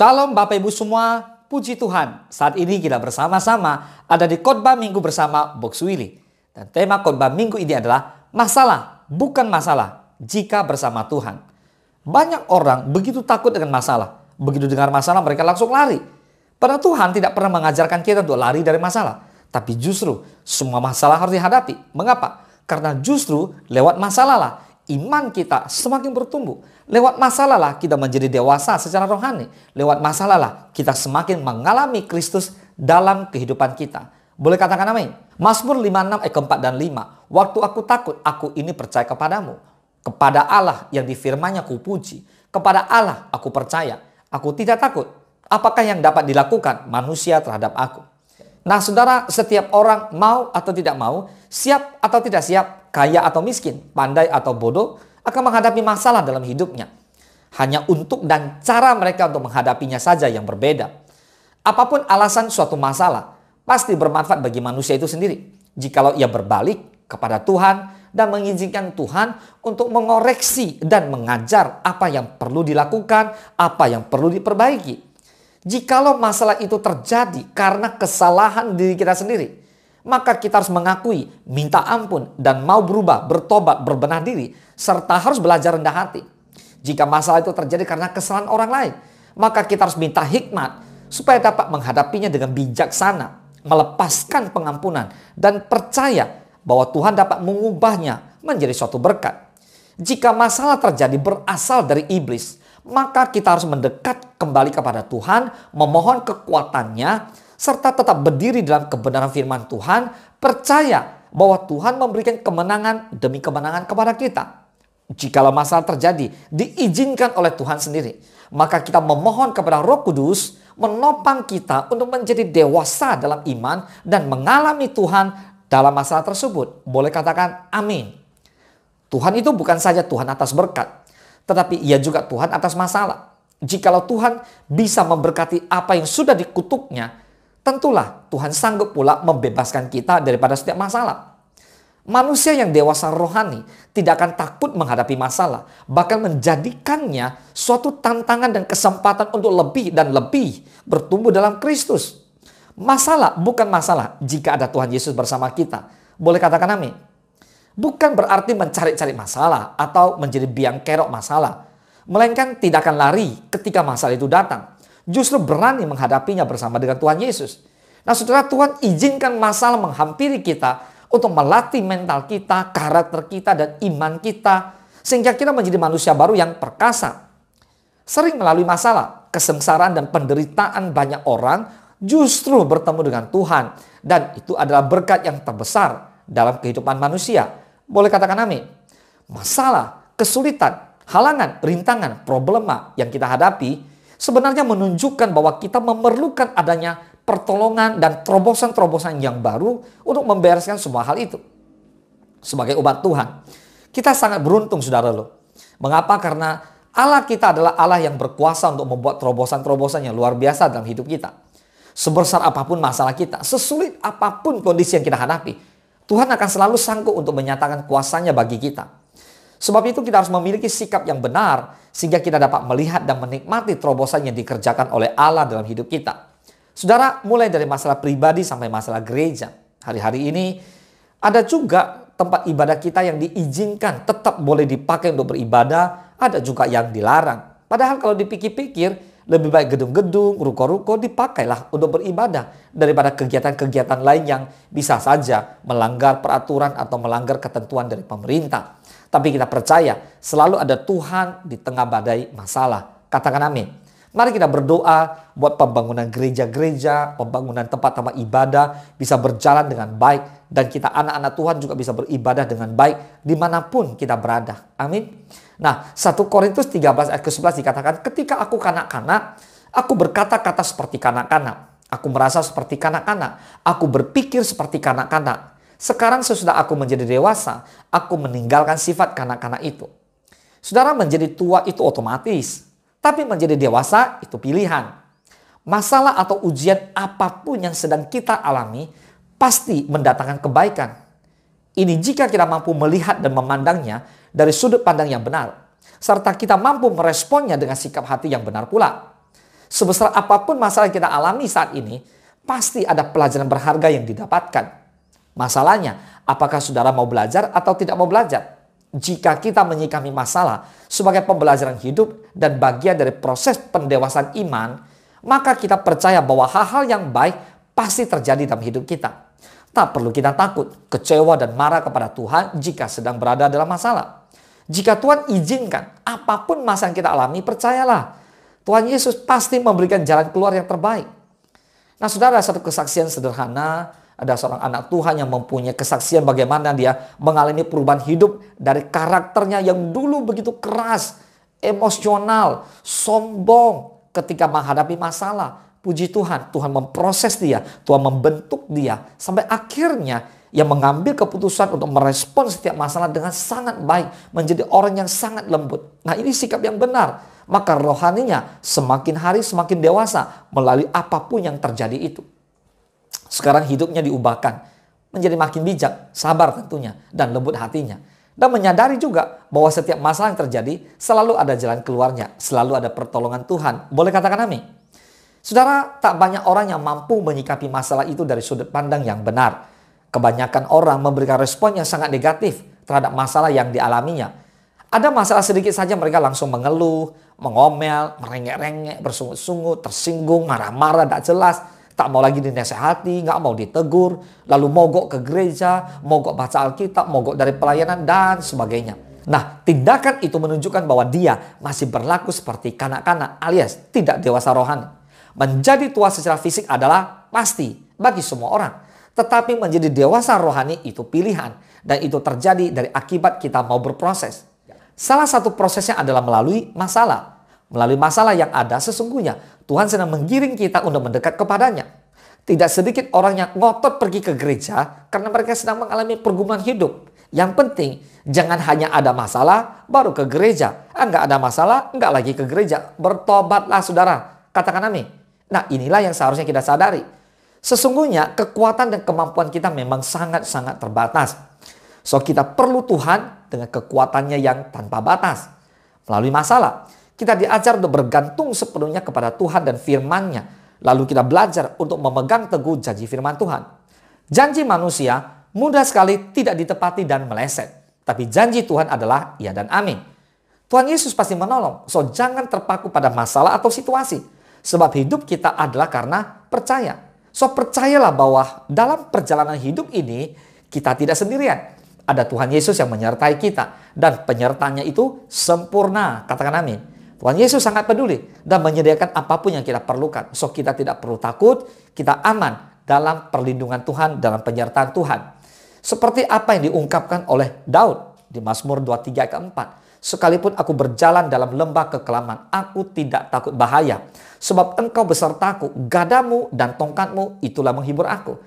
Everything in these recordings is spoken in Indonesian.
Shalom Bapak Ibu semua, puji Tuhan. Saat ini kita bersama-sama ada di khotbah minggu bersama Box Willy. Dan tema khotbah minggu ini adalah masalah, bukan masalah, jika bersama Tuhan. Banyak orang begitu takut dengan masalah. Begitu dengar masalah mereka langsung lari. Padahal Tuhan tidak pernah mengajarkan kita untuk lari dari masalah. Tapi justru semua masalah harus dihadapi. Mengapa? Karena justru lewat masalah lah iman kita semakin bertumbuh. Lewat masalah lah kita menjadi dewasa secara rohani. Lewat masalah lah kita semakin mengalami Kristus dalam kehidupan kita. Boleh katakan amin? Mazmur 56 ayat 4 dan 5. Waktu aku takut, aku ini percaya kepadamu. Kepada Allah yang difirmannya ku puji. Kepada Allah aku percaya. Aku tidak takut. Apakah yang dapat dilakukan manusia terhadap aku? Nah saudara, setiap orang mau atau tidak mau, siap atau tidak siap, kaya atau miskin, pandai atau bodoh, akan menghadapi masalah dalam hidupnya. Hanya untuk dan cara mereka untuk menghadapinya saja yang berbeda. Apapun alasan suatu masalah, pasti bermanfaat bagi manusia itu sendiri. Jikalau ia berbalik kepada Tuhan dan mengizinkan Tuhan untuk mengoreksi dan mengajar apa yang perlu dilakukan, apa yang perlu diperbaiki. Jikalau masalah itu terjadi karena kesalahan diri kita sendiri, maka kita harus mengakui, minta ampun, dan mau berubah, bertobat, berbenah diri, serta harus belajar rendah hati. Jika masalah itu terjadi karena kesalahan orang lain, maka kita harus minta hikmat supaya dapat menghadapinya dengan bijaksana, melepaskan pengampunan, dan percaya bahwa Tuhan dapat mengubahnya menjadi suatu berkat. Jika masalah terjadi berasal dari iblis, maka kita harus mendekat kembali kepada Tuhan, memohon kekuatannya, serta tetap berdiri dalam kebenaran firman Tuhan, percaya bahwa Tuhan memberikan kemenangan demi kemenangan kepada kita. Jikalau masalah terjadi, diizinkan oleh Tuhan sendiri, maka kita memohon kepada Roh Kudus menopang kita untuk menjadi dewasa dalam iman dan mengalami Tuhan dalam masalah tersebut. Boleh katakan amin. Tuhan itu bukan saja Tuhan atas berkat, tetapi ia juga Tuhan atas masalah. Jikalau Tuhan bisa memberkati apa yang sudah dikutuknya, tentulah Tuhan sanggup pula membebaskan kita daripada setiap masalah. Manusia yang dewasa rohani tidak akan takut menghadapi masalah, bahkan menjadikannya suatu tantangan dan kesempatan untuk lebih dan lebih bertumbuh dalam Kristus. Masalah bukan masalah jika ada Tuhan Yesus bersama kita. Boleh katakan amin. Bukan berarti mencari-cari masalah atau menjadi biang kerok masalah. Melainkan tidak akan lari ketika masalah itu datang. Justru berani menghadapinya bersama dengan Tuhan Yesus. Nah saudara, Tuhan izinkan masalah menghampiri kita untuk melatih mental kita, karakter kita, dan iman kita. Sehingga kita menjadi manusia baru yang perkasa. Sering melalui masalah, kesengsaraan, dan penderitaan banyak orang justru bertemu dengan Tuhan. Dan itu adalah berkat yang terbesar dalam kehidupan manusia. Boleh katakan amin. Masalah, kesulitan, halangan, rintangan, problema yang kita hadapi sebenarnya menunjukkan bahwa kita memerlukan adanya pertolongan dan terobosan-terobosan yang baru untuk membereskan semua hal itu. Sebagai umat Tuhan, kita sangat beruntung saudara loh. Mengapa? Karena Allah kita adalah Allah yang berkuasa untuk membuat terobosan-terobosan yang luar biasa dalam hidup kita. Sebesar apapun masalah kita, sesulit apapun kondisi yang kita hadapi, Tuhan akan selalu sanggup untuk menyatakan kuasanya bagi kita. Sebab itu kita harus memiliki sikap yang benar sehingga kita dapat melihat dan menikmati terobosan yang dikerjakan oleh Allah dalam hidup kita. Saudara, mulai dari masalah pribadi sampai masalah gereja. Hari-hari ini ada juga tempat ibadah kita yang diizinkan tetap boleh dipakai untuk beribadah, ada juga yang dilarang. Padahal kalau dipikir-pikir, lebih baik gedung-gedung, ruko-ruko dipakailah untuk beribadah daripada kegiatan-kegiatan lain yang bisa saja melanggar peraturan atau melanggar ketentuan dari pemerintah. Tapi kita percaya selalu ada Tuhan di tengah badai masalah. Katakan amin. Mari kita berdoa buat pembangunan gereja-gereja, pembangunan tempat-tempat ibadah bisa berjalan dengan baik. Dan kita anak-anak Tuhan juga bisa beribadah dengan baik dimanapun kita berada. Amin. Nah, 1 Korintus 13 ayat ke-11 dikatakan, ketika aku kanak-kanak, aku berkata-kata seperti kanak-kanak. Aku merasa seperti kanak-kanak. Aku berpikir seperti kanak-kanak. Sekarang sesudah aku menjadi dewasa, aku meninggalkan sifat kanak-kanak itu. Saudara, menjadi tua itu otomatis. Tapi menjadi dewasa itu pilihan. Masalah atau ujian apapun yang sedang kita alami pasti mendatangkan kebaikan. Ini jika kita mampu melihat dan memandangnya dari sudut pandang yang benar. Serta kita mampu meresponnya dengan sikap hati yang benar pula. Sebesar apapun masalah yang kita alami saat ini, pasti ada pelajaran berharga yang didapatkan. Masalahnya, apakah saudara mau belajar atau tidak mau belajar? Jika kita menyikapi masalah sebagai pembelajaran hidup dan bagian dari proses pendewasaan iman, maka kita percaya bahwa hal-hal yang baik pasti terjadi dalam hidup kita. Tak perlu kita takut, kecewa dan marah kepada Tuhan jika sedang berada dalam masalah. Jika Tuhan izinkan, apapun masalah yang kita alami, percayalah, Tuhan Yesus pasti memberikan jalan keluar yang terbaik. Nah saudara, satu kesaksian sederhana, ada seorang anak Tuhan yang mempunyai kesaksian bagaimana dia mengalami perubahan hidup dari karakternya yang dulu begitu keras, emosional, sombong ketika menghadapi masalah. Puji Tuhan, Tuhan memproses dia, Tuhan membentuk dia, sampai akhirnya ia mengambil keputusan untuk merespon setiap masalah dengan sangat baik, menjadi orang yang sangat lembut. Nah ini sikap yang benar, maka rohaninya semakin hari semakin dewasa melalui apapun yang terjadi itu. Sekarang hidupnya diubahkan menjadi makin bijak, sabar tentunya, dan lembut hatinya. Dan menyadari juga bahwa setiap masalah yang terjadi selalu ada jalan keluarnya, selalu ada pertolongan Tuhan. Boleh katakan amin? Saudara, tak banyak orang yang mampu menyikapi masalah itu dari sudut pandang yang benar. Kebanyakan orang memberikan respon yang sangat negatif terhadap masalah yang dialaminya. Ada masalah sedikit saja mereka langsung mengeluh, mengomel, merengek-rengek, bersungut-sungut, tersinggung, marah-marah, tak jelas. Tak mau lagi dinasehati, nggak mau ditegur, lalu mogok ke gereja, mogok baca Alkitab, mogok dari pelayanan, dan sebagainya. Nah, tindakan itu menunjukkan bahwa dia masih berlaku seperti kanak-kanak alias tidak dewasa rohani. Menjadi tua secara fisik adalah pasti bagi semua orang. Tetapi menjadi dewasa rohani itu pilihan. Dan itu terjadi dari akibat kita mau berproses. Salah satu prosesnya adalah melalui masalah. Melalui masalah yang ada sesungguhnya Tuhan sedang menggiring kita untuk mendekat kepadanya. Tidak sedikit orang yang ngotot pergi ke gereja karena mereka sedang mengalami pergumulan hidup. Yang penting jangan hanya ada masalah baru ke gereja. Enggak ada masalah, enggak lagi ke gereja. Bertobatlah saudara. Katakan amin. Nah inilah yang seharusnya kita sadari. Sesungguhnya kekuatan dan kemampuan kita memang sangat-sangat terbatas. So kita perlu Tuhan dengan kekuatannya yang tanpa batas. Melalui masalah, kita diajar untuk bergantung sepenuhnya kepada Tuhan dan firman-Nya. Lalu kita belajar untuk memegang teguh janji firman Tuhan. Janji manusia mudah sekali tidak ditepati dan meleset. Tapi janji Tuhan adalah ya dan amin. Tuhan Yesus pasti menolong. So jangan terpaku pada masalah atau situasi. Sebab hidup kita adalah karena percaya. So percayalah bahwa dalam perjalanan hidup ini kita tidak sendirian. Ada Tuhan Yesus yang menyertai kita. Dan penyertanya itu sempurna. Katakan amin. Tuhan Yesus sangat peduli dan menyediakan apapun yang kita perlukan. So kita tidak perlu takut, kita aman dalam perlindungan Tuhan, dalam penyertaan Tuhan. Seperti apa yang diungkapkan oleh Daud di Mazmur 23 ayat 4. Sekalipun aku berjalan dalam lembah kekelaman, aku tidak takut bahaya. Sebab engkau besertaku, gadamu dan tongkatmu itulah menghibur aku.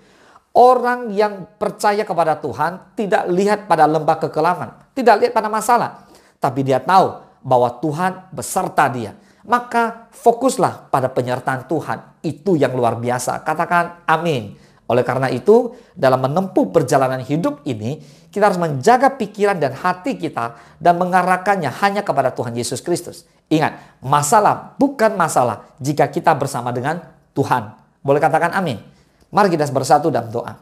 Orang yang percaya kepada Tuhan tidak lihat pada lembah kekelaman, tidak lihat pada masalah. Tapi dia tahu bahwa Tuhan beserta dia. Maka fokuslah pada penyertaan Tuhan. Itu yang luar biasa. Katakan amin. Oleh karena itu, dalam menempuh perjalanan hidup ini, kita harus menjaga pikiran dan hati kita dan mengarahkannya hanya kepada Tuhan Yesus Kristus. Ingat, masalah bukan masalah jika kita bersama dengan Tuhan. Boleh katakan amin? Mari kita bersatu dalam doa.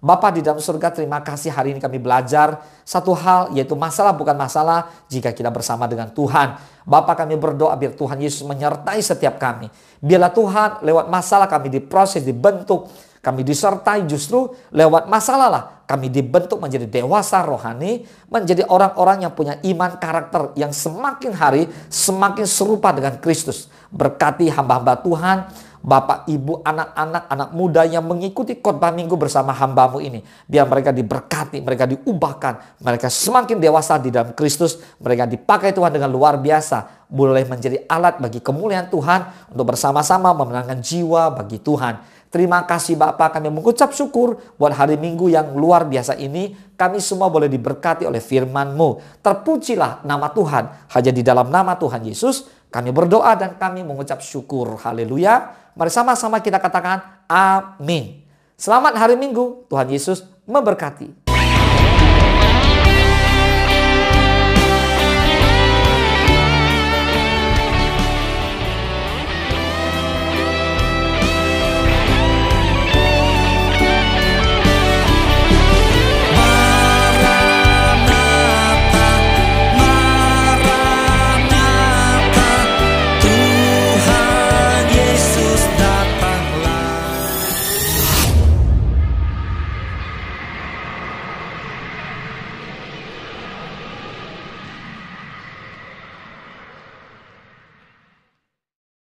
Bapa di dalam surga, terima kasih hari ini kami belajar satu hal, yaitu masalah bukan masalah jika kita bersama dengan Tuhan. Bapa, kami berdoa biar Tuhan Yesus menyertai setiap kami. Biarlah Tuhan lewat masalah kami diproses, dibentuk. Kami disertai justru lewat masalah lah. Kami dibentuk menjadi dewasa rohani, menjadi orang-orang yang punya iman karakter yang semakin hari semakin serupa dengan Kristus. Berkati hamba-hamba Tuhan, Bapak, Ibu, anak-anak, anak muda yang mengikuti khotbah minggu bersama hamba-Mu ini. Biar mereka diberkati, mereka diubahkan, mereka semakin dewasa di dalam Kristus. Mereka dipakai Tuhan dengan luar biasa. Boleh menjadi alat bagi kemuliaan Tuhan untuk bersama-sama memenangkan jiwa bagi Tuhan. Terima kasih Bapak, kami mengucap syukur buat hari Minggu yang luar biasa ini. Kami semua boleh diberkati oleh firman-Mu. Terpujilah nama Tuhan. Hanya di dalam nama Tuhan Yesus kami berdoa dan kami mengucap syukur. Haleluya. Mari sama-sama kita katakan amin. Selamat hari Minggu. Tuhan Yesus memberkati.